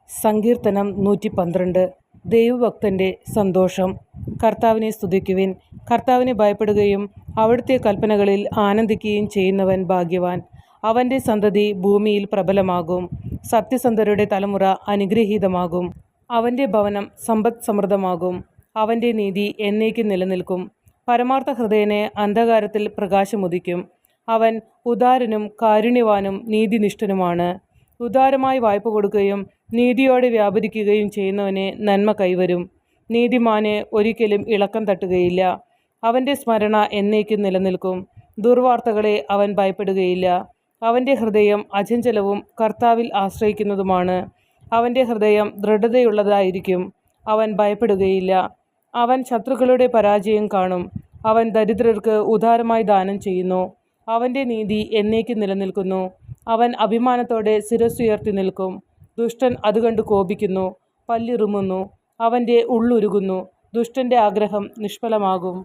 സങ്കീർത്തനം 112. ദൈവഭക്തൻ്റെ സന്തോഷം. കർത്താവിനെ സ്തുതിക്കുവിൻ. കർത്താവിനെ ഭയപ്പെടുകയും അവിടുത്തെ കൽപ്പനകളിൽ ആനന്ദിക്കുകയും ചെയ്യുന്നവൻ ഭാഗ്യവാൻ. അവൻ്റെ സന്തതി ഭൂമിയിൽ പ്രബലമാകും. സത്യസന്ധരുടെ തലമുറ അനുഗ്രഹീതമാകും. അവൻ്റെ ഭവനം സമ്പദ് സമൃദ്ധമാകും. അവൻ്റെ നീതി എന്നേക്കും നിലനിൽക്കും. പരമാർത്ഥ ഹൃദയനെ അന്ധകാരത്തിൽ പ്രകാശമുദിക്കും. അവൻ ഉദാരനും കാരുണ്യവാനും നീതിനിഷ്ഠനുമാണ്. ഉദാരമായി വായ്പ കൊടുക്കുകയും നീതിയോടെ വ്യാപരിക്കുകയും ചെയ്യുന്നവനെ നന്മ കൈവരും. നീതിമാന് ഒരിക്കലും ഇളക്കം തട്ടുകയില്ല. അവൻ്റെ സ്മരണ എന്നേക്കും നിലനിൽക്കും. ദുർവാർത്തകളെ അവൻ ഭയപ്പെടുകയില്ല. അവൻ്റെ ഹൃദയം അചഞ്ചലവും കർത്താവിൽ ആശ്രയിക്കുന്നതുമാണ്. അവൻ്റെ ഹൃദയം ദൃഢതയുള്ളതായിരിക്കും. അവൻ ഭയപ്പെടുകയില്ല. അവൻ ശത്രുക്കളുടെ പരാജയം കാണും. അവൻ ദരിദ്രർക്ക് ഉദാരമായി ദാനം ചെയ്യുന്നു. അവൻ്റെ നീതി എന്നേക്കും നിലനിൽക്കുന്നു. അവൻ അഭിമാനത്തോടെ ശിരസ്സുയർത്തി നിൽക്കും. ദുഷ്ടൻ അതുകണ്ട് കോപിക്കുന്നു, പല്ലിറുമുന്നു. അവൻ്റെ ഉള്ളുരുകുന്നു. ദുഷ്ടൻ്റെ ആഗ്രഹം നിഷ്ഫലമാകും.